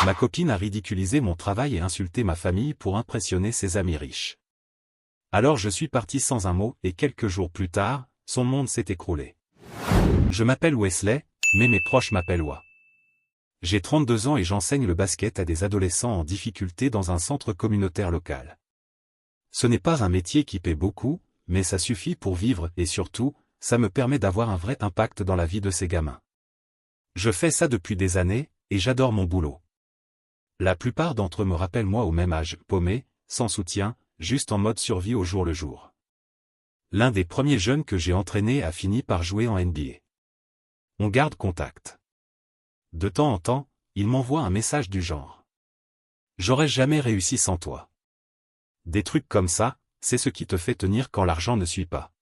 Ma copine a ridiculisé mon travail et insulté ma famille pour impressionner ses amis riches. Alors je suis parti sans un mot et quelques jours plus tard, son monde s'est écroulé. Je m'appelle Wesley, mais mes proches m'appellent Wa. J'ai 32 ans et j'enseigne le basket à des adolescents en difficulté dans un centre communautaire local. Ce n'est pas un métier qui paie beaucoup, mais ça suffit pour vivre et surtout, ça me permet d'avoir un vrai impact dans la vie de ces gamins. Je fais ça depuis des années, et j'adore mon boulot. La plupart d'entre eux me rappellent moi au même âge, paumé, sans soutien, juste en mode survie au jour le jour. L'un des premiers jeunes que j'ai entraîné a fini par jouer en NBA. On garde contact. De temps en temps, il m'envoie un message du genre. J'aurais jamais réussi sans toi. Des trucs comme ça, c'est ce qui te fait tenir quand l'argent ne suit pas.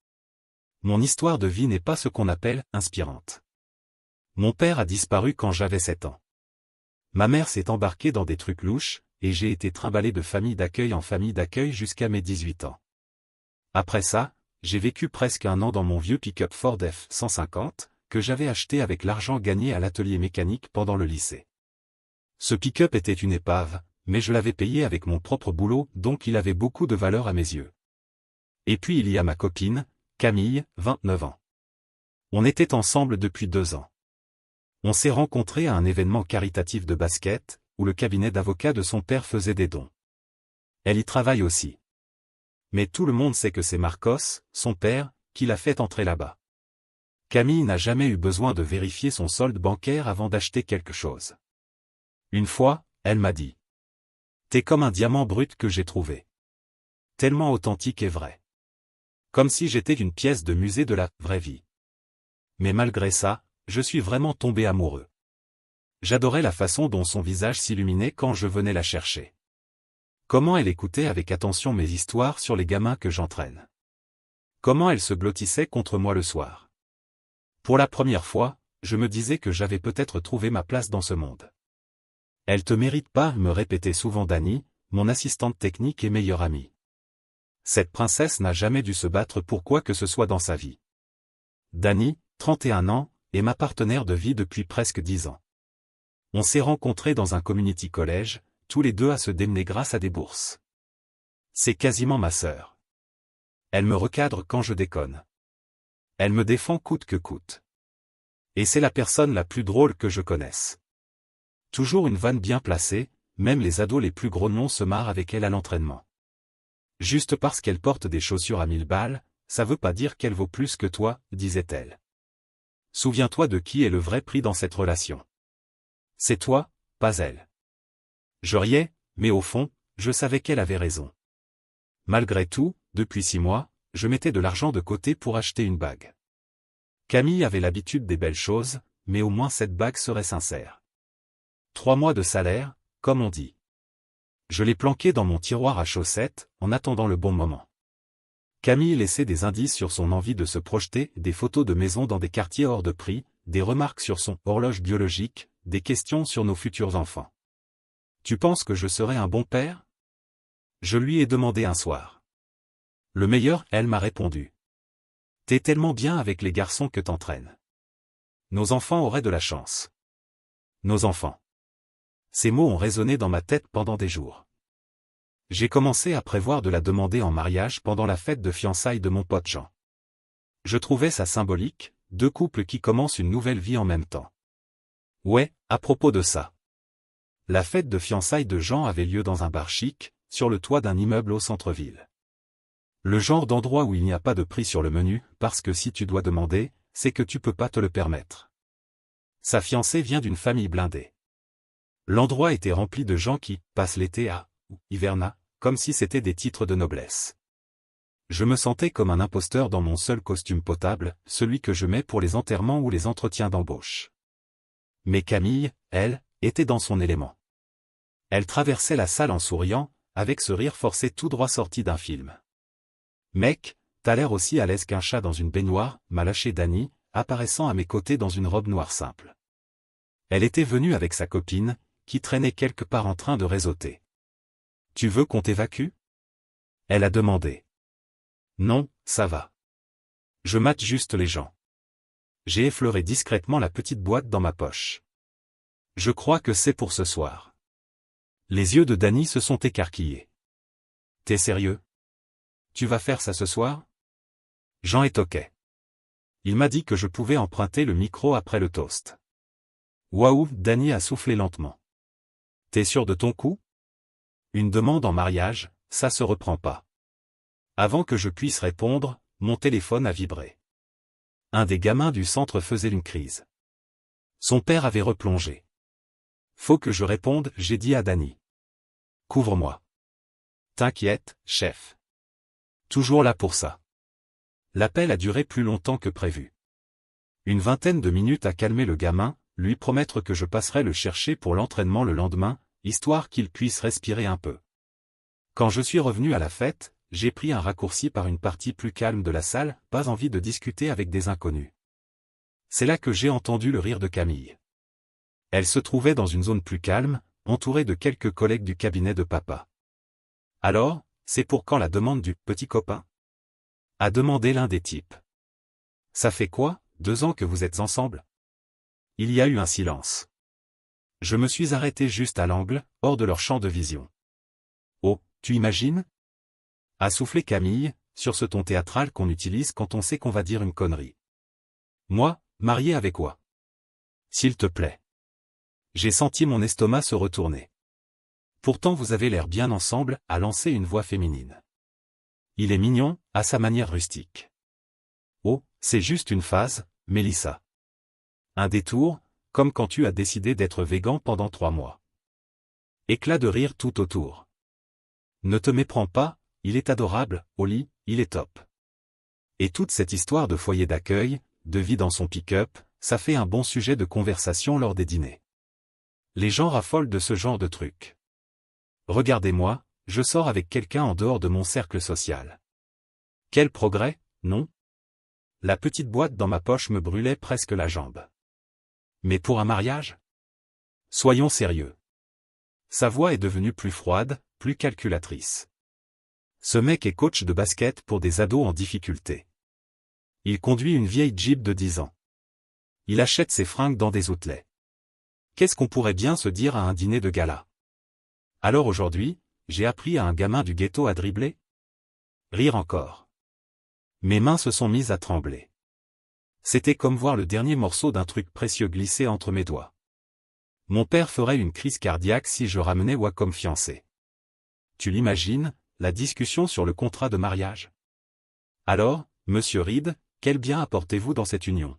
Mon histoire de vie n'est pas ce qu'on appelle inspirante. Mon père a disparu quand j'avais 7 ans. Ma mère s'est embarquée dans des trucs louches, et j'ai été trimballé de famille d'accueil en famille d'accueil jusqu'à mes 18 ans. Après ça, j'ai vécu presque un an dans mon vieux pick-up Ford F-150, que j'avais acheté avec l'argent gagné à l'atelier mécanique pendant le lycée. Ce pick-up était une épave, mais je l'avais payé avec mon propre boulot, donc il avait beaucoup de valeur à mes yeux. Et puis il y a ma copine, Camille, 29 ans. On était ensemble depuis 2 ans. On s'est rencontrés à un événement caritatif de basket, où le cabinet d'avocats de son père faisait des dons. Elle y travaille aussi. Mais tout le monde sait que c'est Marcos, son père, qui l'a fait entrer là-bas. Camille n'a jamais eu besoin de vérifier son solde bancaire avant d'acheter quelque chose. Une fois, elle m'a dit. T'es comme un diamant brut que j'ai trouvé. Tellement authentique et vrai. Comme si j'étais une pièce de musée de la vraie vie. Mais malgré ça, je suis vraiment tombé amoureux. J'adorais la façon dont son visage s'illuminait quand je venais la chercher. Comment elle écoutait avec attention mes histoires sur les gamins que j'entraîne. Comment elle se blottissait contre moi le soir. Pour la première fois, je me disais que j'avais peut-être trouvé ma place dans ce monde. Elle te mérite pas, me répétait souvent Dani, mon assistante technique et meilleure amie. Cette princesse n'a jamais dû se battre pour quoi que ce soit dans sa vie. Dani, 31 ans, est ma partenaire de vie depuis presque 10 ans. On s'est rencontrés dans un community college, tous les deux à se démener grâce à des bourses. C'est quasiment ma sœur. Elle me recadre quand je déconne. Elle me défend coûte que coûte. Et c'est la personne la plus drôle que je connaisse. Toujours une vanne bien placée, même les ados les plus grognons se marrent avec elle à l'entraînement. Juste parce qu'elle porte des chaussures à 1000 balles, ça veut pas dire qu'elle vaut plus que toi, disait-elle. Souviens-toi de qui est le vrai prix dans cette relation. C'est toi, pas elle. Je riais, mais au fond, je savais qu'elle avait raison. Malgré tout, depuis 6 mois, je mettais de l'argent de côté pour acheter une bague. Camille avait l'habitude des belles choses, mais au moins cette bague serait sincère. 3 mois de salaire, comme on dit. Je l'ai planquée dans mon tiroir à chaussettes, en attendant le bon moment. Camille laissait des indices sur son envie de se projeter, des photos de maisons dans des quartiers hors de prix, des remarques sur son horloge biologique, des questions sur nos futurs enfants. Tu penses que je serai un bon père? Je lui ai demandé un soir. Le meilleur, elle m'a répondu. T'es tellement bien avec les garçons que t'entraînes. Nos enfants auraient de la chance. Nos enfants. Ces mots ont résonné dans ma tête pendant des jours. J'ai commencé à prévoir de la demander en mariage pendant la fête de fiançailles de mon pote Jean. Je trouvais ça symbolique, 2 couples qui commencent une nouvelle vie en même temps. Ouais, à propos de ça. La fête de fiançailles de Jean avait lieu dans un bar chic, sur le toit d'un immeuble au centre-ville. Le genre d'endroit où il n'y a pas de prix sur le menu, parce que si tu dois demander, c'est que tu peux pas te le permettre. Sa fiancée vient d'une famille blindée. L'endroit était rempli de gens qui passent l'été à Hiverna, comme si c'était des titres de noblesse. Je me sentais comme un imposteur dans mon seul costume potable, celui que je mets pour les enterrements ou les entretiens d'embauche. Mais Camille, elle, était dans son élément. Elle traversait la salle en souriant, avec ce rire forcé tout droit sorti d'un film. Mec, t'as l'air aussi à l'aise qu'un chat dans une baignoire, m'a lâché Dani, apparaissant à mes côtés dans une robe noire simple. Elle était venue avec sa copine, qui traînait quelque part en train de réseauter. Tu veux qu'on t'évacue? Elle a demandé. Non, ça va. Je mate juste les gens. J'ai effleuré discrètement la petite boîte dans ma poche. Je crois que c'est pour ce soir. Les yeux de Danny se sont écarquillés. T'es sérieux? Tu vas faire ça ce soir? Jean est ok. Il m'a dit que je pouvais emprunter le micro après le toast. Waouh, Danny a soufflé lentement. T'es sûr de ton coup? Une demande en mariage, ça se reprend pas. Avant que je puisse répondre, mon téléphone a vibré. Un des gamins du centre faisait une crise. Son père avait replongé. Faut que je réponde, j'ai dit à Danny. Couvre-moi. T'inquiète, chef. Toujours là pour ça. L'appel a duré plus longtemps que prévu. Une vingtaine de minutes à calmer le gamin, lui promettre que je passerai le chercher pour l'entraînement le lendemain, histoire qu'il puisse respirer un peu. Quand je suis revenu à la fête, j'ai pris un raccourci par une partie plus calme de la salle, pas envie de discuter avec des inconnus. C'est là que j'ai entendu le rire de Camille. Elle se trouvait dans une zone plus calme, entourée de quelques collègues du cabinet de papa. Alors, c'est pour quand la demande du petit copain? A demandé l'un des types. Ça fait quoi, 2 ans que vous êtes ensemble? Il y a eu un silence. Je me suis arrêté juste à l'angle, hors de leur champ de vision. Oh, tu imagines? A soufflé Camille, sur ce ton théâtral qu'on utilise quand on sait qu'on va dire une connerie. Moi, marié avec quoi? S'il te plaît. J'ai senti mon estomac se retourner. Pourtant vous avez l'air bien ensemble, a lancé une voix féminine. Il est mignon, à sa manière rustique. Oh, c'est juste une phase, Mélissa. Un détour, comme quand tu as décidé d'être végan pendant 3 mois. Éclat de rire tout autour. Ne te méprends pas, il est adorable, au lit, il est top. Et toute cette histoire de foyer d'accueil, de vie dans son pick-up, ça fait un bon sujet de conversation lors des dîners. Les gens raffolent de ce genre de trucs. Regardez-moi, je sors avec quelqu'un en dehors de mon cercle social. Quel progrès, non? La petite boîte dans ma poche me brûlait presque la jambe. Mais pour un mariage? Soyons sérieux. Sa voix est devenue plus froide, plus calculatrice. Ce mec est coach de basket pour des ados en difficulté. Il conduit une vieille Jeep de 10 ans. Il achète ses fringues dans des outlets. Qu'est-ce qu'on pourrait bien se dire à un dîner de gala? Alors aujourd'hui, j'ai appris à un gamin du ghetto à dribbler? Rire encore. Mes mains se sont mises à trembler. C'était comme voir le dernier morceau d'un truc précieux glisser entre mes doigts. Mon père ferait une crise cardiaque si je ramenais Wa comme fiancé. Tu l'imagines, la discussion sur le contrat de mariage? Alors, monsieur Reed, quel bien apportez-vous dans cette union?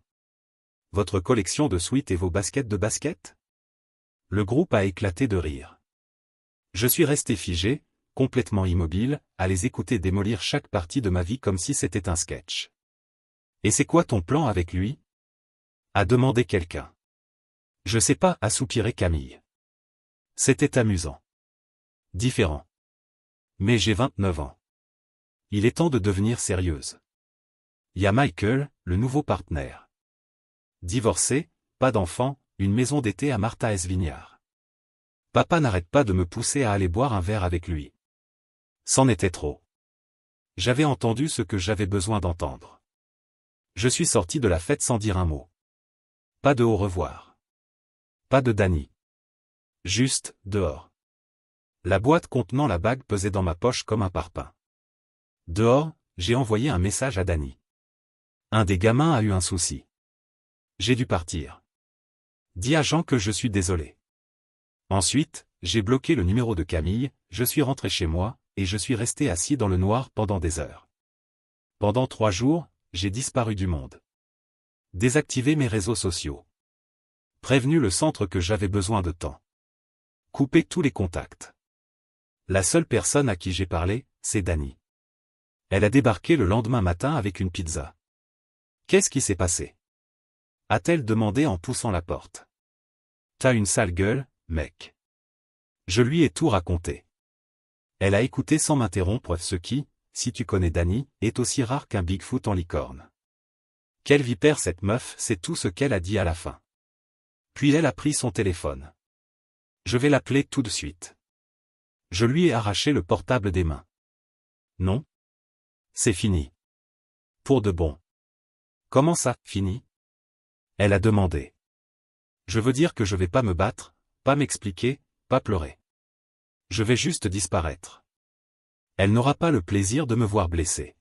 Votre collection de sweats et vos baskets de basket? Le groupe a éclaté de rire. Je suis resté figé, complètement immobile, à les écouter démolir chaque partie de ma vie comme si c'était un sketch. Et c'est quoi ton plan avec lui? A demandé quelqu'un. Je sais pas, a soupiré Camille. C'était amusant. Différent. Mais j'ai 29 ans. Il est temps de devenir sérieuse. Y a Michael, le nouveau partenaire. Divorcé, pas d'enfant, une maison d'été à Martha S. Vineyard. Papa n'arrête pas de me pousser à aller boire un verre avec lui. C'en était trop. J'avais entendu ce que j'avais besoin d'entendre. Je suis sorti de la fête sans dire un mot. Pas de au revoir. Pas de Danny. Juste, dehors. La boîte contenant la bague pesait dans ma poche comme un parpaing. Dehors, j'ai envoyé un message à Danny. Un des gamins a eu un souci. J'ai dû partir. Dis à Jean que je suis désolé. Ensuite, j'ai bloqué le numéro de Camille, je suis rentré chez moi, et je suis resté assis dans le noir pendant des heures. Pendant 3 jours, j'ai disparu du monde. Désactivé mes réseaux sociaux. Prévenu le centre que j'avais besoin de temps. Coupé tous les contacts. La seule personne à qui j'ai parlé, c'est Danny. Elle a débarqué le lendemain matin avec une pizza. Qu'est-ce qui s'est passé? A-t-elle demandé en poussant la porte. T'as une sale gueule, mec. Je lui ai tout raconté. Elle a écouté sans m'interrompre, ce qui, si tu connais Danny, est aussi rare qu'un Bigfoot en licorne. Quelle vipère cette meuf, c'est tout ce qu'elle a dit à la fin. Puis elle a pris son téléphone. Je vais l'appeler tout de suite. Je lui ai arraché le portable des mains. Non? C'est fini. Pour de bon. Comment ça, fini? Elle a demandé. Je veux dire que je vais pas me battre, pas m'expliquer, pas pleurer. Je vais juste disparaître. Elle n'aura pas le plaisir de me voir blessé.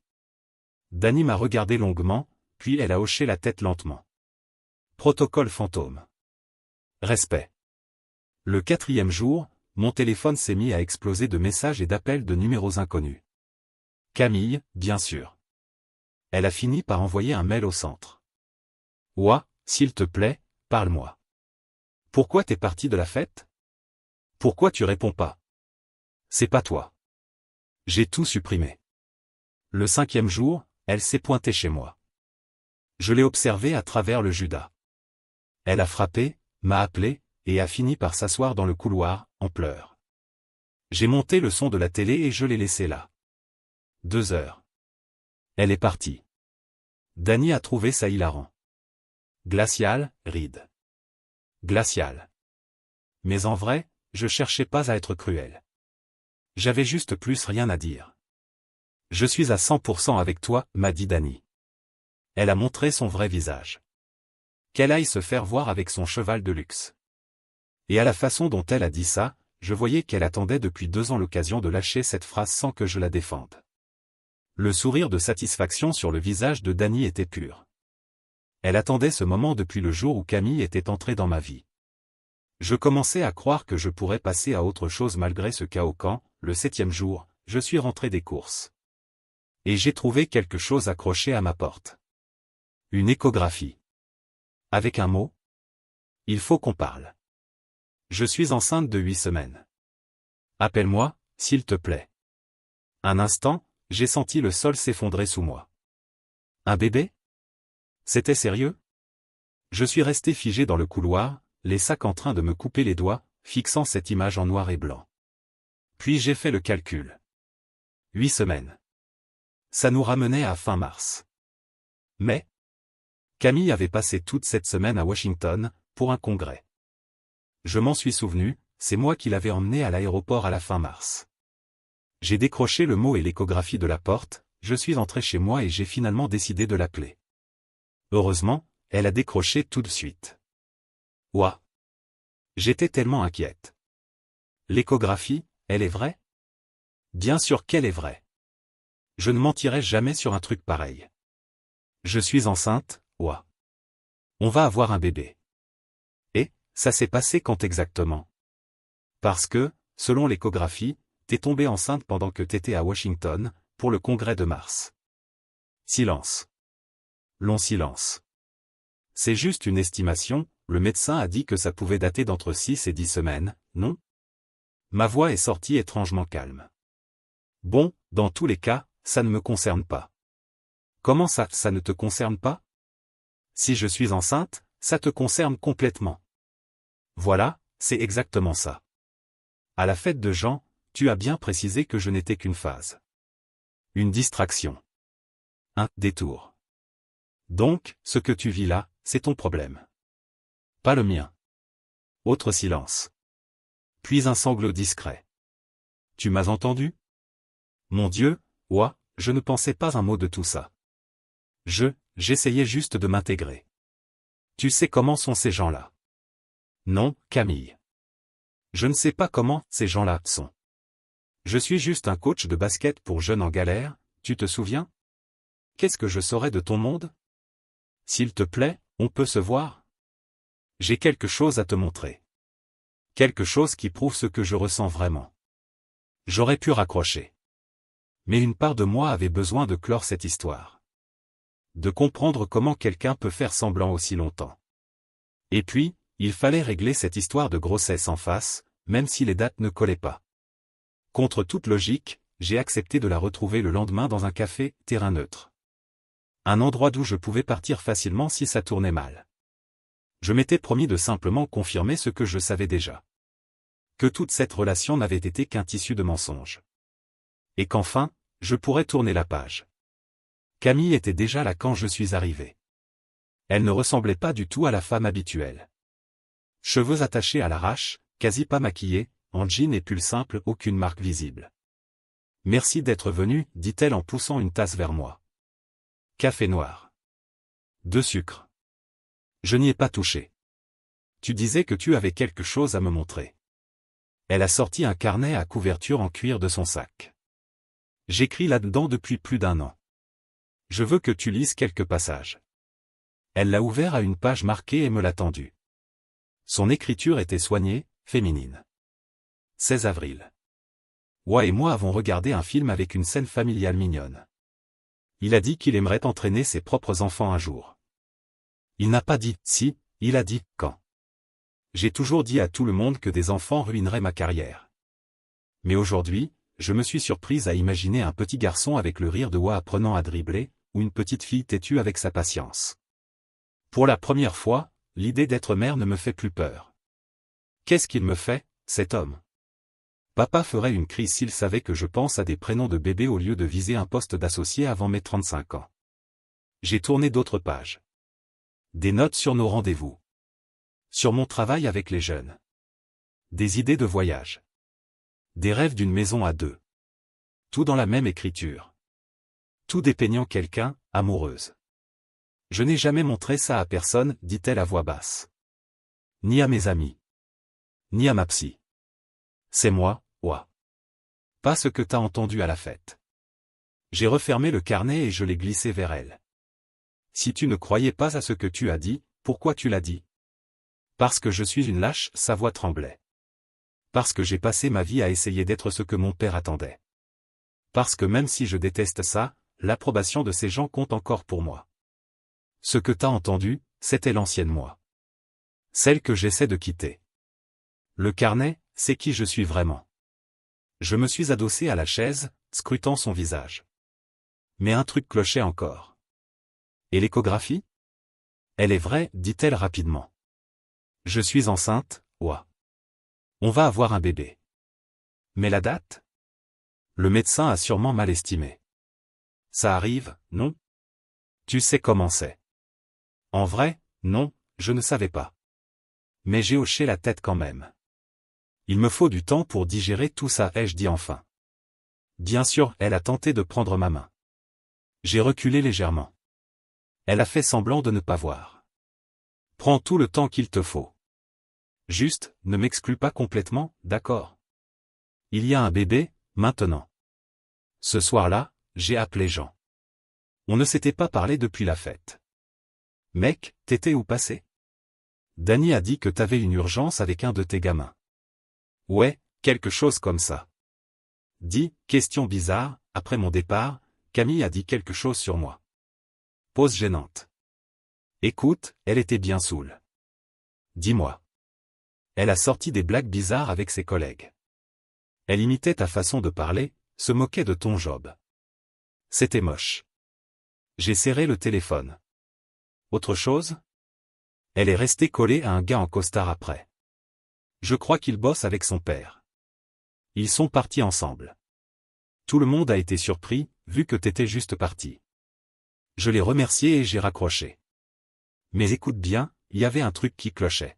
Dany m'a regardé longuement, puis elle a hoché la tête lentement. Protocole fantôme. Respect. Le 4e jour, mon téléphone s'est mis à exploser de messages et d'appels de numéros inconnus. Camille, bien sûr. Elle a fini par envoyer un mail au centre. Ouah, s'il te plaît, parle-moi. Pourquoi t'es parti de la fête? Pourquoi tu réponds pas? C'est pas toi. J'ai tout supprimé. Le 5e jour, elle s'est pointée chez moi. Je l'ai observée à travers le Judas. Elle a frappé, m'a appelé, et a fini par s'asseoir dans le couloir, en pleurs. J'ai monté le son de la télé et je l'ai laissée là. 2 heures. Elle est partie. Dany a trouvé ça hilarant. Glacial, ride. Glacial. Mais en vrai, je cherchais pas à être cruel. J'avais juste plus rien à dire. Je suis à 100% avec toi, m'a dit Dany. Elle a montré son vrai visage. Qu'elle aille se faire voir avec son cheval de luxe. Et à la façon dont elle a dit ça, je voyais qu'elle attendait depuis 2 ans l'occasion de lâcher cette phrase sans que je la défende. Le sourire de satisfaction sur le visage de Dany était pur. Elle attendait ce moment depuis le jour où Camille était entrée dans ma vie. Je commençais à croire que je pourrais passer à autre chose malgré ce chaos quand, le 7e jour, je suis rentré des courses. Et j'ai trouvé quelque chose accroché à ma porte. Une échographie. Avec un mot? Il faut qu'on parle. Je suis enceinte de 8 semaines. Appelle-moi, s'il te plaît. Un instant, j'ai senti le sol s'effondrer sous moi. Un bébé? C'était sérieux? Je suis resté figé dans le couloir, les sacs en train de me couper les doigts, fixant cette image en noir et blanc. Puis j'ai fait le calcul. 8 semaines. Ça nous ramenait à fin mars. Mais Camille avait passé toute cette semaine à Washington, pour un congrès. Je m'en suis souvenu, c'est moi qui l'avais emmenée à l'aéroport à la fin mars. J'ai décroché le mot et l'échographie de la porte, je suis entré chez moi et j'ai finalement décidé de l'appeler. Heureusement, elle a décroché tout de suite. Ouah! J'étais tellement inquiète. L'échographie, elle est vraie? Bien sûr qu'elle est vraie. Je ne mentirai jamais sur un truc pareil. Je suis enceinte, ouah. On va avoir un bébé. Et, ça s'est passé quand exactement? Parce que, selon l'échographie, t'es tombée enceinte pendant que t'étais à Washington, pour le congrès de mars. Silence. Long silence. C'est juste une estimation, le médecin a dit que ça pouvait dater d'entre 6 et 10 semaines, non? Ma voix est sortie étrangement calme. Bon, dans tous les cas, ça ne me concerne pas. Comment ça ne te concerne pas? Si je suis enceinte, ça te concerne complètement. Voilà, c'est exactement ça. À la fête de Jean, tu as bien précisé que je n'étais qu'une phase. Une distraction. Un détour. Donc, ce que tu vis là, c'est ton problème. Pas le mien. Autre silence. Puis un sanglot discret. Tu m'as entendu? Mon Dieu, ouah, je ne pensais pas un mot de tout ça. J'essayais juste de m'intégrer. Tu sais comment sont ces gens-là? Non, Camille. Je ne sais pas comment ces gens-là sont. Je suis juste un coach de basket pour jeunes en galère, tu te souviens? Qu'est-ce que je saurais de ton monde? S'il te plaît, on peut se voir? J'ai quelque chose à te montrer. Quelque chose qui prouve ce que je ressens vraiment. J'aurais pu raccrocher. Mais une part de moi avait besoin de clore cette histoire. De comprendre comment quelqu'un peut faire semblant aussi longtemps. Et puis, il fallait régler cette histoire de grossesse en face, même si les dates ne collaient pas. Contre toute logique, j'ai accepté de la retrouver le lendemain dans un café, terrain neutre. Un endroit d'où je pouvais partir facilement si ça tournait mal. Je m'étais promis de simplement confirmer ce que je savais déjà. Que toute cette relation n'avait été qu'un tissu de mensonges. Et qu'enfin, je pourrais tourner la page. Camille était déjà là quand je suis arrivé. Elle ne ressemblait pas du tout à la femme habituelle. Cheveux attachés à l'arrache, quasi pas maquillée, en jean et pull simple, aucune marque visible. Merci d'être venu, dit-elle en poussant une tasse vers moi. Café noir. 2 sucres. Je n'y ai pas touché. Tu disais que tu avais quelque chose à me montrer. Elle a sorti un carnet à couverture en cuir de son sac. J'écris là-dedans depuis plus d'1 an. Je veux que tu lises quelques passages. Elle l'a ouvert à une page marquée et me l'a tendu. Son écriture était soignée, féminine. 16 avril. Wa et moi avons regardé un film avec une scène familiale mignonne. Il a dit qu'il aimerait entraîner ses propres enfants un jour. Il n'a pas dit « si », il a dit « quand ». J'ai toujours dit à tout le monde que des enfants ruineraient ma carrière. Mais aujourd'hui, je me suis surprise à imaginer un petit garçon avec le rire de Wa apprenant à dribbler, ou une petite fille têtue avec sa patience. Pour la première fois, l'idée d'être mère ne me fait plus peur. Qu'est-ce qu'il me fait, cet homme? Papa ferait une crise s'il savait que je pense à des prénoms de bébés au lieu de viser un poste d'associé avant mes 35 ans. J'ai tourné d'autres pages. Des notes sur nos rendez-vous. Sur mon travail avec les jeunes. Des idées de voyage. Des rêves d'une maison à 2. Tout dans la même écriture. Tout dépeignant quelqu'un, amoureuse. Je n'ai jamais montré ça à personne, dit-elle à voix basse. Ni à mes amis. Ni à ma psy. C'est moi, Wa. Pas ce que t'as entendu à la fête. J'ai refermé le carnet et je l'ai glissé vers elle. Si tu ne croyais pas à ce que tu as dit, pourquoi tu l'as dit? Parce que je suis une lâche, sa voix tremblait. Parce que j'ai passé ma vie à essayer d'être ce que mon père attendait. Parce que même si je déteste ça, l'approbation de ces gens compte encore pour moi. Ce que t'as entendu, c'était l'ancienne moi. Celle que j'essaie de quitter. Le carnet, c'est qui je suis vraiment. Je me suis adossé à la chaise, scrutant son visage. Mais un truc clochait encore. Et l'échographie? Elle est vraie, dit-elle rapidement. Je suis enceinte, Wa. On va avoir un bébé. Mais la date? Le médecin a sûrement mal estimé. Ça arrive, non? Tu sais comment c'est. En vrai, non, je ne savais pas. Mais j'ai hoché la tête quand même. Il me faut du temps pour digérer tout ça, ai-je dit enfin. Bien sûr, elle a tenté de prendre ma main. J'ai reculé légèrement. Elle a fait semblant de ne pas voir. Prends tout le temps qu'il te faut. Juste, ne m'exclus pas complètement, d'accord? Il y a un bébé, maintenant. Ce soir-là, j'ai appelé Jean. On ne s'était pas parlé depuis la fête. Mec, t'étais où passé? Dany a dit que t'avais une urgence avec un de tes gamins. Ouais, quelque chose comme ça. Dis, question bizarre, après mon départ, Camille a dit quelque chose sur moi. Pause gênante. Écoute, elle était bien saoule. Dis-moi. Elle a sorti des blagues bizarres avec ses collègues. Elle imitait ta façon de parler, se moquait de ton job. C'était moche. J'ai serré le téléphone. Autre chose? Elle est restée collée à un gars en costard après. Je crois qu'il bosse avec son père. Ils sont partis ensemble. Tout le monde a été surpris, vu que t'étais juste parti. Je l'ai remercié et j'ai raccroché. Mais écoute bien, il y avait un truc qui clochait.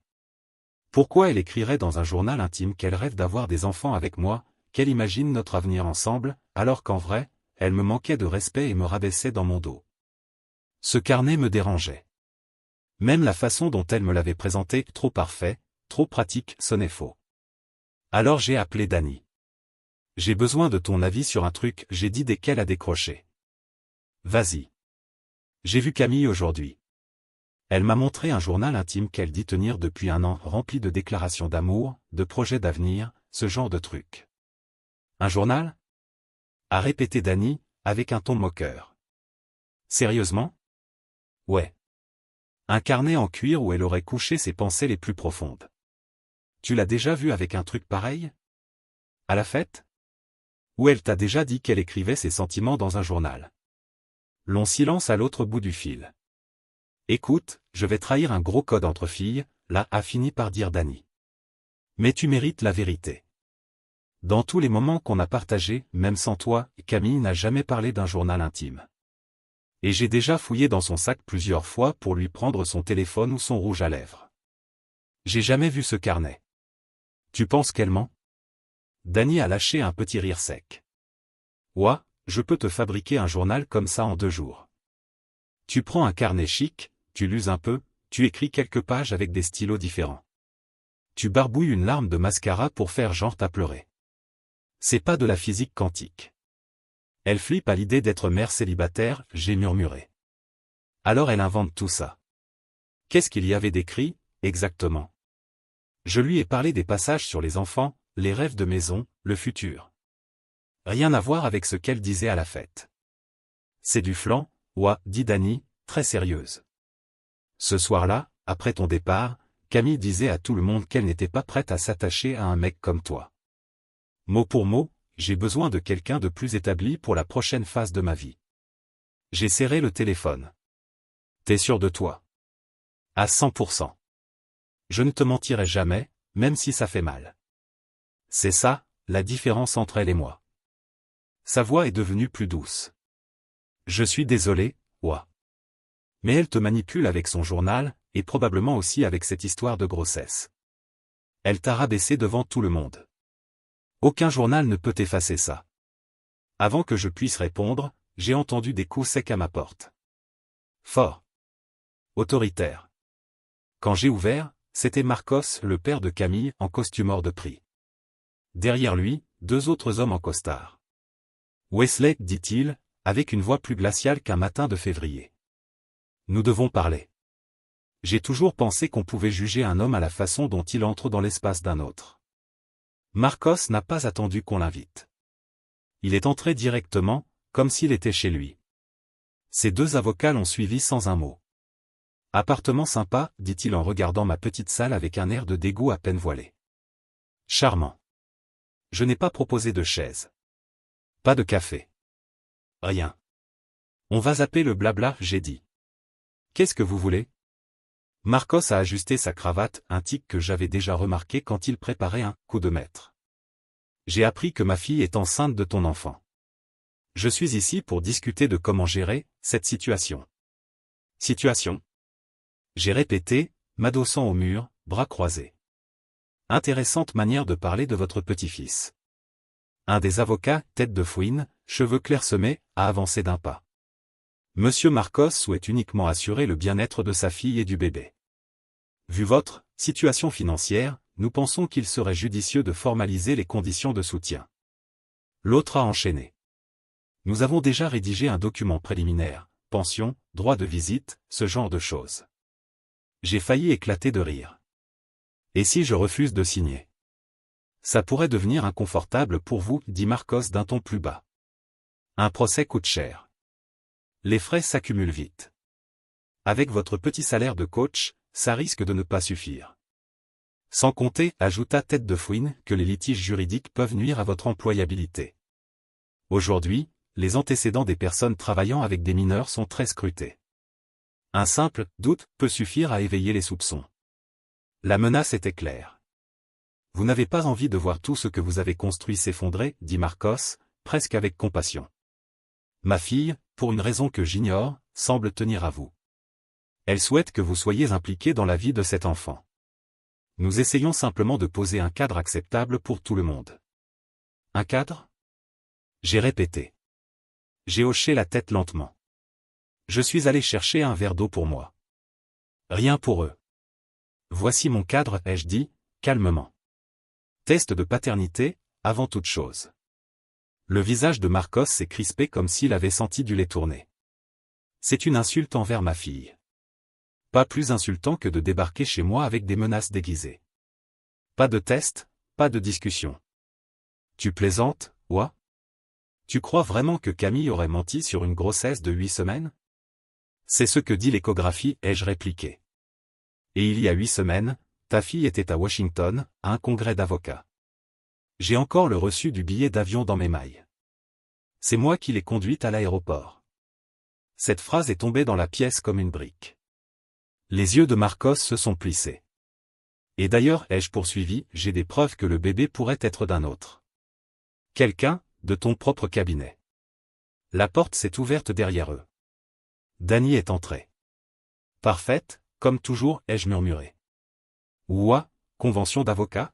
Pourquoi elle écrirait dans un journal intime qu'elle rêve d'avoir des enfants avec moi, qu'elle imagine notre avenir ensemble, alors qu'en vrai, elle me manquait de respect et me rabaissait dans mon dos. Ce carnet me dérangeait. Même la façon dont elle me l'avait présenté, trop parfait, trop pratique, sonnait faux. Alors j'ai appelé Dany. J'ai besoin de ton avis sur un truc, j'ai dit dès qu'elle a décroché. Vas-y. J'ai vu Camille aujourd'hui. Elle m'a montré un journal intime qu'elle dit tenir depuis 1 an, rempli de déclarations d'amour, de projets d'avenir, ce genre de trucs. Un journal? A répété Dany, avec un ton moqueur. Sérieusement? Ouais. Un carnet en cuir où elle aurait couché ses pensées les plus profondes. Tu l'as déjà vu avec un truc pareil? À la fête? Ou elle t'a déjà dit qu'elle écrivait ses sentiments dans un journal? Long silence à l'autre bout du fil. Écoute, je vais trahir un gros code entre filles, là a fini par dire Dany. Mais tu mérites la vérité. Dans tous les moments qu'on a partagés, même sans toi, Camille n'a jamais parlé d'un journal intime. Et j'ai déjà fouillé dans son sac plusieurs fois pour lui prendre son téléphone ou son rouge à lèvres. J'ai jamais vu ce carnet. Tu penses qu'elle ment? Dany a lâché un petit rire sec. Ouah, je peux te fabriquer un journal comme ça en 2 jours. Tu prends un carnet chic, tu l'uses un peu, tu écris quelques pages avec des stylos différents. Tu barbouilles une larme de mascara pour faire genre t'as pleuré. C'est pas de la physique quantique. Elle flippe à l'idée d'être mère célibataire, j'ai murmuré. Alors elle invente tout ça. Qu'est-ce qu'il y avait d'écrit, exactement? Je lui ai parlé des passages sur les enfants, les rêves de maison, le futur. Rien à voir avec ce qu'elle disait à la fête. C'est du flan, ouah, dit Dany, très sérieuse. Ce soir-là, après ton départ, Camille disait à tout le monde qu'elle n'était pas prête à s'attacher à un mec comme toi. Mot pour mot, j'ai besoin de quelqu'un de plus établi pour la prochaine phase de ma vie. J'ai serré le téléphone. T'es sûr de toi? À 100%. Je ne te mentirai jamais, même si ça fait mal. C'est ça, la différence entre elle et moi. Sa voix est devenue plus douce. Je suis désolé, ouah. Mais elle te manipule avec son journal, et probablement aussi avec cette histoire de grossesse. Elle t'a rabaissé devant tout le monde. Aucun journal ne peut effacer ça. Avant que je puisse répondre, j'ai entendu des coups secs à ma porte. Fort. Autoritaire. Quand j'ai ouvert, c'était Marcos, le père de Camille, en costume hors de prix. Derrière lui, 2 autres hommes en costard. Wesley, dit-il, avec une voix plus glaciale qu'un matin de février. Nous devons parler. J'ai toujours pensé qu'on pouvait juger un homme à la façon dont il entre dans l'espace d'un autre. Marcos n'a pas attendu qu'on l'invite. Il est entré directement, comme s'il était chez lui. Ces 2 avocats l'ont suivi sans un mot. Appartement sympa, dit-il en regardant ma petite salle avec un air de dégoût à peine voilé. Charmant. Je n'ai pas proposé de chaise. Pas de café. Rien. On va zapper le blabla, j'ai dit. Qu'est-ce que vous voulez? Marcos a ajusté sa cravate, un tic que j'avais déjà remarqué quand il préparait un coup de maître. J'ai appris que ma fille est enceinte de ton enfant. Je suis ici pour discuter de comment gérer cette situation. Situation? J'ai répété, m'adossant au mur, bras croisés. Intéressante manière de parler de votre petit-fils. Un des avocats, tête de fouine, cheveux clairsemés, a avancé d'un pas. Monsieur Marcos souhaite uniquement assurer le bien-être de sa fille et du bébé. Vu votre situation financière, nous pensons qu'il serait judicieux de formaliser les conditions de soutien. L'autre a enchaîné. Nous avons déjà rédigé un document préliminaire, pension, droit de visite, ce genre de choses. J'ai failli éclater de rire. Et si je refuse de signer? Ça pourrait devenir inconfortable pour vous, dit Marcos d'un ton plus bas. Un procès coûte cher. Les frais s'accumulent vite. Avec votre petit salaire de coach, ça risque de ne pas suffire. Sans compter, ajouta tête de fouine, que les litiges juridiques peuvent nuire à votre employabilité. Aujourd'hui, les antécédents des personnes travaillant avec des mineurs sont très scrutés. Un simple doute peut suffire à éveiller les soupçons. La menace était claire. Vous n'avez pas envie de voir tout ce que vous avez construit s'effondrer, dit Marcos, presque avec compassion. Ma fille, pour une raison que j'ignore, semble tenir à vous. Elle souhaite que vous soyez impliqué dans la vie de cet enfant. Nous essayons simplement de poser un cadre acceptable pour tout le monde. Un cadre? J'ai répété. J'ai hoché la tête lentement. Je suis allé chercher un verre d'eau pour moi. Rien pour eux. Voici mon cadre, ai-je dit, calmement. Test de paternité, avant toute chose. Le visage de Marcos s'est crispé comme s'il avait senti du lait tourner. C'est une insulte envers ma fille. Pas plus insultant que de débarquer chez moi avec des menaces déguisées. Pas de test, pas de discussion. Tu plaisantes, ouah? Tu crois vraiment que Camille aurait menti sur une grossesse de 8 semaines? C'est ce que dit l'échographie, ai-je répliqué. Et il y a 8 semaines, ta fille était à Washington, à un congrès d'avocats. J'ai encore le reçu du billet d'avion dans mes mailles. C'est moi qui l'ai conduite à l'aéroport. Cette phrase est tombée dans la pièce comme une brique. Les yeux de Marcos se sont plissés. Et d'ailleurs, ai-je poursuivi, j'ai des preuves que le bébé pourrait être d'un autre. Quelqu'un, de ton propre cabinet. La porte s'est ouverte derrière eux. Dany est entré. Parfaite, comme toujours, ai-je murmuré. Ouah, convention d'avocat?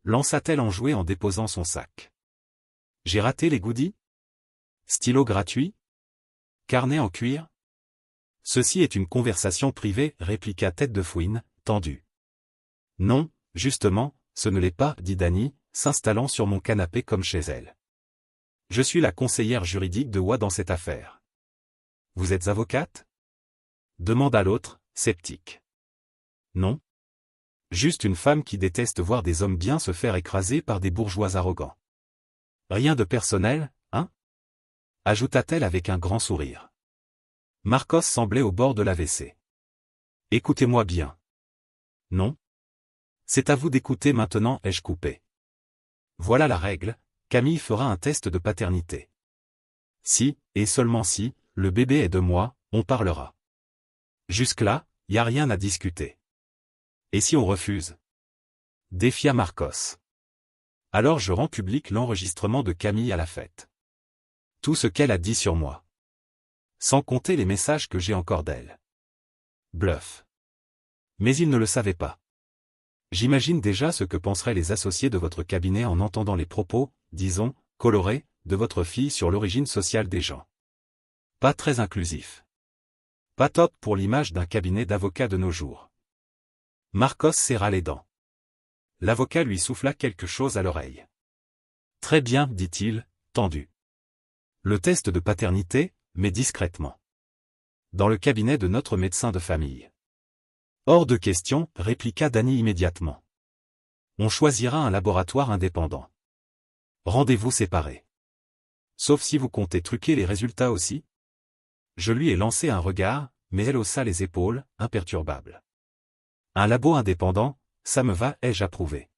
Lança-t-elle enjouée en déposant son sac. J'ai raté les goodies? Stylo gratuit? Carnet en cuir? Ceci est une conversation privée, répliqua tête de fouine, tendue. Non, Justement, ce ne l'est pas, dit Dany, s'installant sur mon canapé comme chez elle. Je suis la conseillère juridique de Wa dans cette affaire. Vous êtes avocate? Demanda l'autre, sceptique. Non. Juste une femme qui déteste voir des hommes bien se faire écraser par des bourgeois arrogants. Rien de personnel, hein? Ajouta-t-elle avec un grand sourire. Marcos semblait au bord de l'AVC. Écoutez-moi bien. Non? C'est à vous d'écouter maintenant, ai-je coupé. Voilà la règle, Camille fera un test de paternité. Si, et seulement si, le bébé est de moi, on parlera. Jusque-là, y a rien à discuter. Et si on refuse? Défia Marcos. Alors je rends public l'enregistrement de Camille à la fête. Tout ce qu'elle a dit sur moi. Sans compter les messages que j'ai encore d'elle. Bluff. Mais il ne le savait pas. J'imagine déjà ce que penseraient les associés de votre cabinet en entendant les propos, disons, colorés, de votre fille sur l'origine sociale des gens. Pas très inclusif. Pas top pour l'image d'un cabinet d'avocats de nos jours. Marcos serra les dents. L'avocat lui souffla quelque chose à l'oreille. Très bien, dit-il, tendu. Le test de paternité, mais discrètement. Dans le cabinet de notre médecin de famille. Hors de question, répliqua Dany immédiatement. On choisira un laboratoire indépendant. Rendez-vous séparés. Sauf si vous comptez truquer les résultats aussi. Je lui ai lancé un regard, mais elle haussa les épaules, imperturbable. Un labo indépendant, ça me va, ai-je approuvé.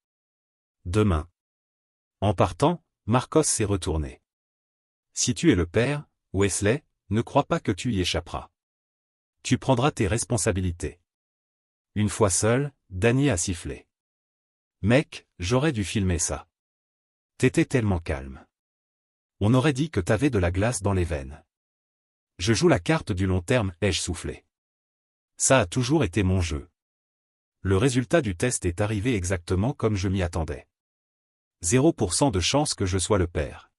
Demain. En partant, Marcos s'est retourné. Si tu es le père, Wesley, ne crois pas que tu y échapperas. Tu prendras tes responsabilités. Une fois seul, Dany a sifflé. Mec, j'aurais dû filmer ça. T'étais tellement calme. On aurait dit que t'avais de la glace dans les veines. Je joue la carte du long terme, ai-je soufflé. Ça a toujours été mon jeu. Le résultat du test est arrivé exactement comme je m'y attendais. 0% de chance que je sois le père.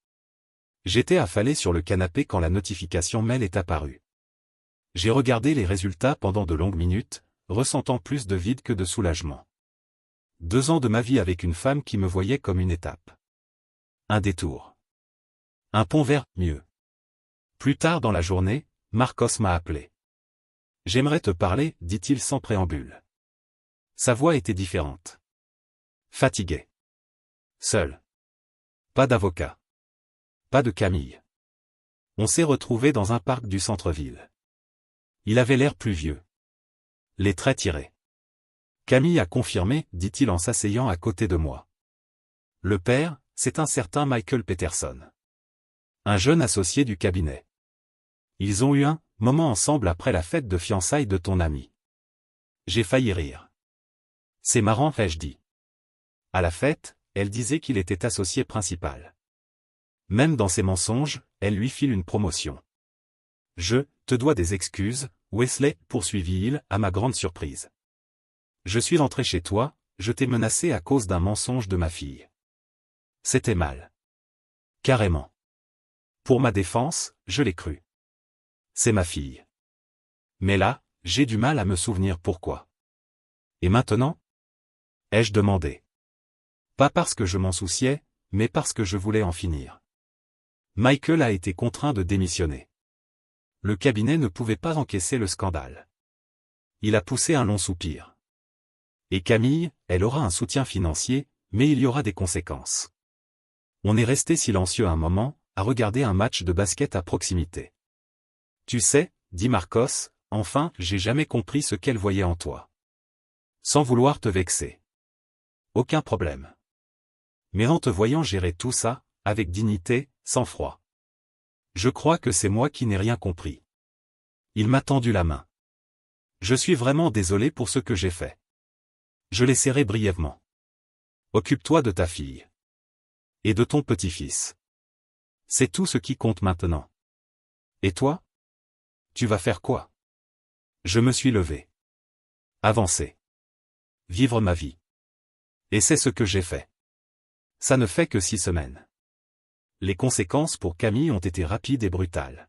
J'étais affalé sur le canapé quand la notification mail est apparue. J'ai regardé les résultats pendant de longues minutes, ressentant plus de vide que de soulagement. 2 ans de ma vie avec une femme qui me voyait comme une étape. Un détour. Un pont vers mieux. Plus tard dans la journée, Marcos m'a appelé. J'aimerais te parler, dit-il sans préambule. Sa voix était différente. Fatigué. Seul. Pas d'avocat. Pas de Camille. On s'est retrouvés dans un parc du centre-ville. Il avait l'air pluvieux. Les traits tirés. Camille a confirmé, dit-il en s'asseyant à côté de moi. Le père, c'est un certain Michael Peterson. Un jeune associé du cabinet. Ils ont eu un moment ensemble après la fête de fiançailles de ton ami. J'ai failli rire. C'est marrant, ai-je dit. À la fête, elle disait qu'il était associé principal. Même dans ses mensonges, elle lui file une promotion. Je te dois des excuses, Wesley, poursuivit-il, à ma grande surprise. Je suis entré chez toi, je t'ai menacé à cause d'un mensonge de ma fille. C'était mal. Carrément. Pour ma défense, je l'ai cru. C'est ma fille. Mais là, j'ai du mal à me souvenir pourquoi. Et maintenant? Ai-je demandé. Pas parce que je m'en souciais, mais parce que je voulais en finir. Michael a été contraint de démissionner. Le cabinet ne pouvait pas encaisser le scandale. Il a poussé un long soupir. Et Camille, elle aura un soutien financier, mais il y aura des conséquences. On est resté silencieux un moment, à regarder un match de basket à proximité. Tu sais, dit Marcos, enfin, j'ai jamais compris ce qu'elle voyait en toi. Sans vouloir te vexer. Aucun problème. Mais en te voyant gérer tout ça, avec dignité, sans froid. Je crois que c'est moi qui n'ai rien compris. Il m'a tendu la main. Je suis vraiment désolé pour ce que j'ai fait. Je l'ai serré brièvement. Occupe-toi de ta fille. Et de ton petit-fils. C'est tout ce qui compte maintenant. Et toi? Tu vas faire quoi? Je me suis levé. Avancer. Vivre ma vie. Et c'est ce que j'ai fait. Ça ne fait que 6 semaines. Les conséquences pour Camille ont été rapides et brutales.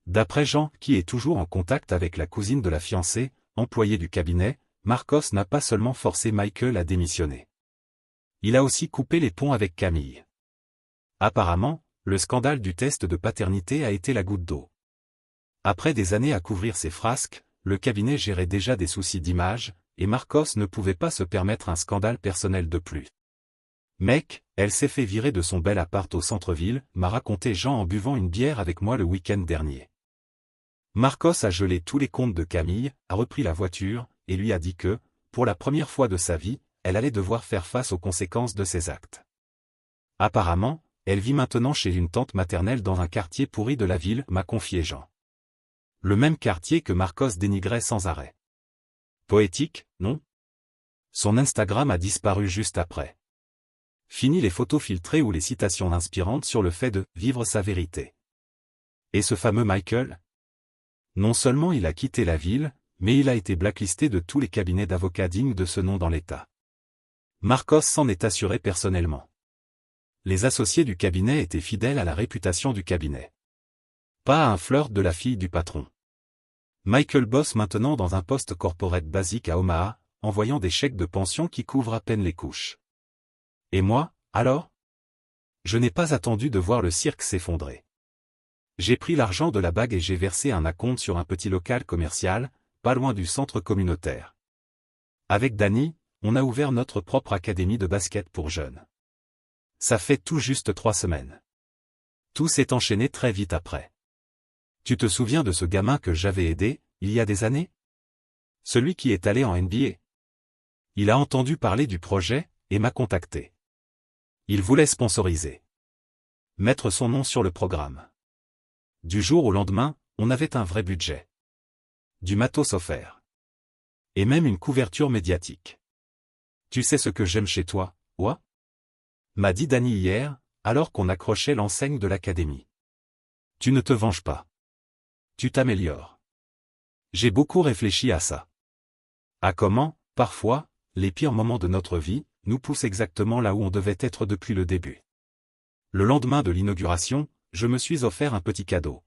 D'après Jean, qui est toujours en contact avec la cousine de la fiancée, employée du cabinet, Marcos n'a pas seulement forcé Michael à démissionner. Il a aussi coupé les ponts avec Camille. Apparemment, le scandale du test de paternité a été la goutte d'eau. Après des années à couvrir ses frasques, le cabinet gérait déjà des soucis d'image, et Marcos ne pouvait pas se permettre un scandale personnel de plus. Mec, elle s'est fait virer de son bel appart au centre-ville, m'a raconté Jean en buvant une bière avec moi le week-end dernier. Marcos a gelé tous les comptes de Camille, a repris la voiture, et lui a dit que, pour la première fois de sa vie, elle allait devoir faire face aux conséquences de ses actes. Apparemment, elle vit maintenant chez une tante maternelle dans un quartier pourri de la ville, m'a confié Jean. Le même quartier que Marcos dénigrait sans arrêt. Poétique, non? Son Instagram a disparu juste après. Fini les photos filtrées ou les citations inspirantes sur le fait de « vivre sa vérité ». Et ce fameux Michael? Non seulement il a quitté la ville, mais il a été blacklisté de tous les cabinets d'avocats dignes de ce nom dans l'État. Marcos s'en est assuré personnellement. Les associés du cabinet étaient fidèles à la réputation du cabinet. Pas à un flirt de la fille du patron. Michael bosse maintenant dans un poste corporate basique à Omaha, envoyant des chèques de pension qui couvrent à peine les couches. Et moi, alors? Je n'ai pas attendu de voir le cirque s'effondrer. J'ai pris l'argent de la bague et j'ai versé un acompte sur un petit local commercial, pas loin du centre communautaire. Avec Danny, on a ouvert notre propre académie de basket pour jeunes. Ça fait tout juste 3 semaines. Tout s'est enchaîné très vite après. Tu te souviens de ce gamin que j'avais aidé, il y a des années? Celui qui est allé en NBA. Il a entendu parler du projet, et m'a contacté. Il voulait sponsoriser. Mettre son nom sur le programme. Du jour au lendemain, on avait un vrai budget. Du matos offert. Et même une couverture médiatique. Tu sais ce que j'aime chez toi, ouais? M'a dit Danny hier, alors qu'on accrochait l'enseigne de l'académie. Tu ne te venges pas. Tu t'améliores. J'ai beaucoup réfléchi à ça. À comment, parfois, les pires moments de notre vie, nous poussent exactement là où on devait être depuis le début. Le lendemain de l'inauguration, je me suis offert un petit cadeau.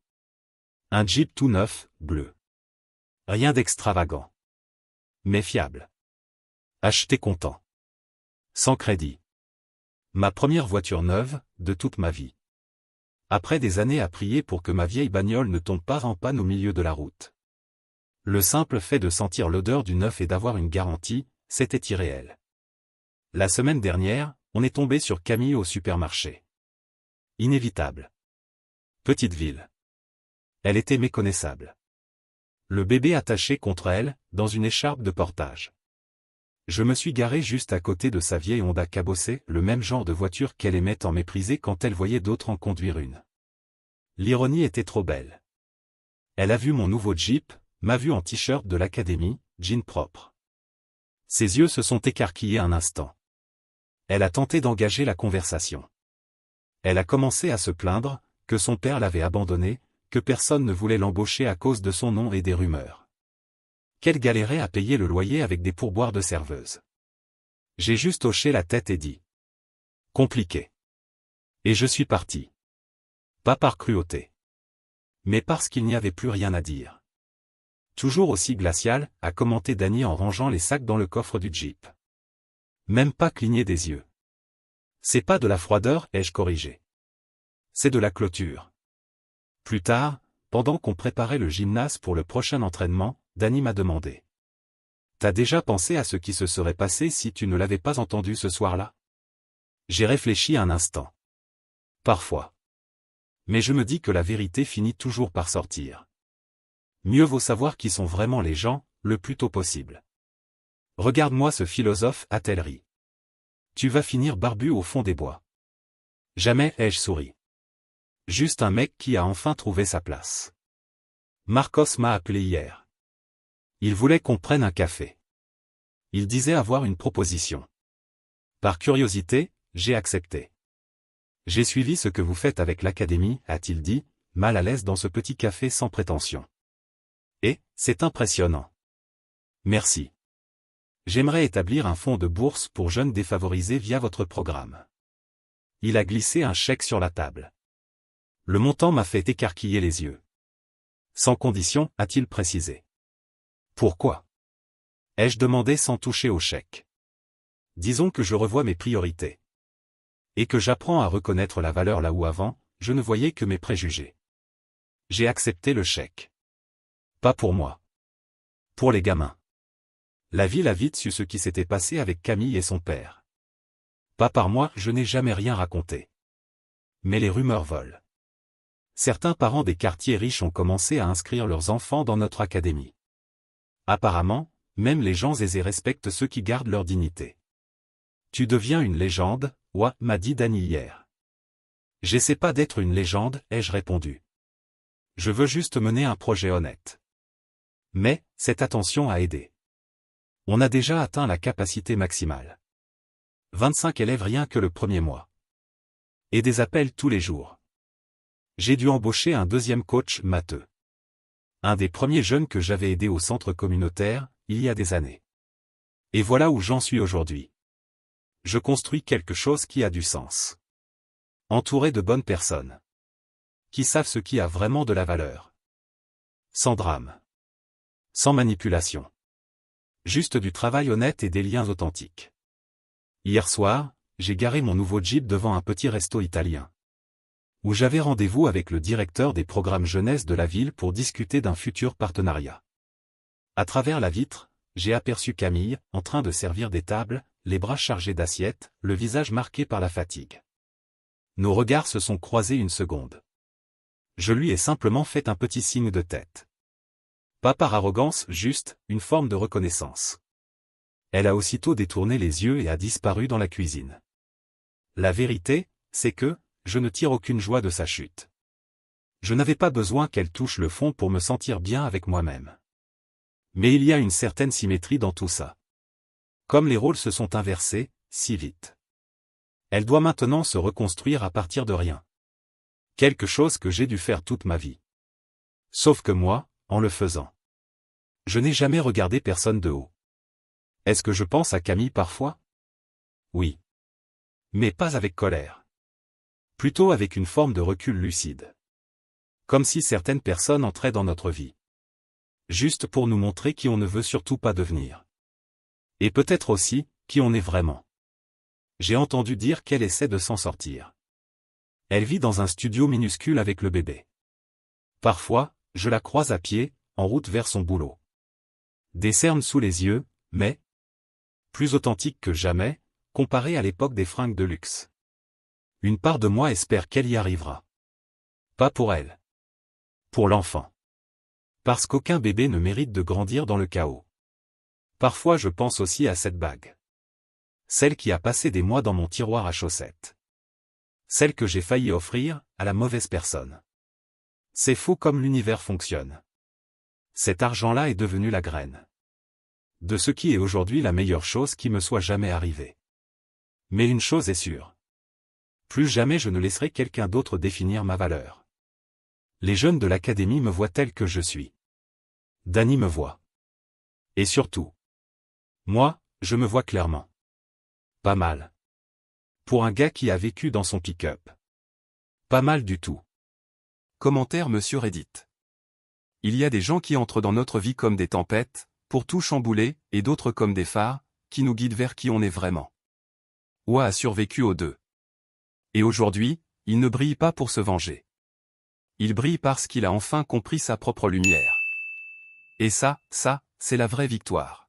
Un Jeep tout neuf, bleu. Rien d'extravagant. Mais fiable. Acheté content. Sans crédit. Ma première voiture neuve, de toute ma vie. Après des années à prier pour que ma vieille bagnole ne tombe pas en panne au milieu de la route. Le simple fait de sentir l'odeur du neuf et d'avoir une garantie, c'était irréel. La semaine dernière, on est tombé sur Camille au supermarché. Inévitable. Petite ville. Elle était méconnaissable. Le bébé attaché contre elle, dans une écharpe de portage. Je me suis garé juste à côté de sa vieille Honda cabossée, le même genre de voiture qu'elle aimait tant mépriser quand elle voyait d'autres en conduire une. L'ironie était trop belle. Elle a vu mon nouveau Jeep, m'a vu en t-shirt de l'académie, jean propre. Ses yeux se sont écarquillés un instant. Elle a tenté d'engager la conversation. Elle a commencé à se plaindre, que son père l'avait abandonnée, que personne ne voulait l'embaucher à cause de son nom et des rumeurs. Qu'elle galérait à payer le loyer avec des pourboires de serveuse. J'ai juste hoché la tête et dit. Compliqué. Et je suis parti. Pas par cruauté. Mais parce qu'il n'y avait plus rien à dire. Toujours aussi glacial, a commenté Danny en rangeant les sacs dans le coffre du Jeep. Même pas cligner des yeux. C'est pas de la froideur, ai-je corrigé. C'est de la clôture. Plus tard, pendant qu'on préparait le gymnase pour le prochain entraînement, Danny m'a demandé. T'as déjà pensé à ce qui se serait passé si tu ne l'avais pas entendu ce soir-là? J'ai réfléchi un instant. Parfois. Mais je me dis que la vérité finit toujours par sortir. Mieux vaut savoir qui sont vraiment les gens, le plus tôt possible. Regarde-moi ce philosophe, a-t-elle ri. Tu vas finir barbu au fond des bois. Jamais, ai-je souri. Juste un mec qui a enfin trouvé sa place. Marcos m'a appelé hier. Il voulait qu'on prenne un café. Il disait avoir une proposition. Par curiosité, j'ai accepté. J'ai suivi ce que vous faites avec l'académie, a-t-il dit, mal à l'aise dans ce petit café sans prétention. Et, c'est impressionnant. Merci. J'aimerais établir un fonds de bourse pour jeunes défavorisés via votre programme. Il a glissé un chèque sur la table. Le montant m'a fait écarquiller les yeux. Sans condition, a-t-il précisé. Pourquoi? ai-je demandé sans toucher au chèque. Disons que je revois mes priorités. Et que j'apprends à reconnaître la valeur là où avant, je ne voyais que mes préjugés. J'ai accepté le chèque. Pas pour moi. Pour les gamins. La ville a vite su ce qui s'était passé avec Camille et son père. Pas par moi, je n'ai jamais rien raconté. Mais les rumeurs volent. Certains parents des quartiers riches ont commencé à inscrire leurs enfants dans notre académie. Apparemment, même les gens aisés respectent ceux qui gardent leur dignité. Tu deviens une légende, ouah, m'a dit Dany hier. J'essaie pas d'être une légende, ai-je répondu. Je veux juste mener un projet honnête. Mais, cette attention a aidé. On a déjà atteint la capacité maximale. 25 élèves rien que le premier mois. Et des appels tous les jours. J'ai dû embaucher un deuxième coach matheux. Un des premiers jeunes que j'avais aidé au centre communautaire, il y a des années. Et voilà où j'en suis aujourd'hui. Je construis quelque chose qui a du sens. Entouré de bonnes personnes. Qui savent ce qui a vraiment de la valeur. Sans drame. Sans manipulation. Juste du travail honnête et des liens authentiques. Hier soir, j'ai garé mon nouveau Jeep devant un petit resto italien. Où j'avais rendez-vous avec le directeur des programmes jeunesse de la ville pour discuter d'un futur partenariat. À travers la vitre, j'ai aperçu Camille, en train de servir des tables, les bras chargés d'assiettes, le visage marqué par la fatigue. Nos regards se sont croisés une seconde. Je lui ai simplement fait un petit signe de tête. Pas par arrogance, juste, une forme de reconnaissance. Elle a aussitôt détourné les yeux et a disparu dans la cuisine. La vérité, c'est que, je ne tire aucune joie de sa chute. Je n'avais pas besoin qu'elle touche le fond pour me sentir bien avec moi-même. Mais il y a une certaine symétrie dans tout ça. Comme les rôles se sont inversés, si vite. Elle doit maintenant se reconstruire à partir de rien. Quelque chose que j'ai dû faire toute ma vie. Sauf que moi, en le faisant, je n'ai jamais regardé personne de haut. Est-ce que je pense à Camille parfois? Oui. Mais pas avec colère. Plutôt avec une forme de recul lucide. Comme si certaines personnes entraient dans notre vie. Juste pour nous montrer qui on ne veut surtout pas devenir. Et peut-être aussi, qui on est vraiment. J'ai entendu dire qu'elle essaie de s'en sortir. Elle vit dans un studio minuscule avec le bébé. Parfois, je la croise à pied, en route vers son boulot. Des cernes sous les yeux, mais plus authentique que jamais, comparé à l'époque des fringues de luxe. Une part de moi espère qu'elle y arrivera. Pas pour elle. Pour l'enfant. Parce qu'aucun bébé ne mérite de grandir dans le chaos. Parfois je pense aussi à cette bague. Celle qui a passé des mois dans mon tiroir à chaussettes. Celle que j'ai failli offrir, à la mauvaise personne. C'est fou comme l'univers fonctionne. Cet argent-là est devenu la graine. De ce qui est aujourd'hui la meilleure chose qui me soit jamais arrivée. Mais une chose est sûre. Plus jamais je ne laisserai quelqu'un d'autre définir ma valeur. Les jeunes de l'académie me voient tel que je suis. Dany me voit. Et surtout. Moi, je me vois clairement. Pas mal. Pour un gars qui a vécu dans son pick-up. Pas mal du tout. Commentaire Monsieur Reddit. Il y a des gens qui entrent dans notre vie comme des tempêtes, pour tout chambouler, et d'autres comme des phares, qui nous guident vers qui on est vraiment. Oua a survécu aux deux. Et aujourd'hui, il ne brille pas pour se venger. Il brille parce qu'il a enfin compris sa propre lumière. Et ça, c'est la vraie victoire.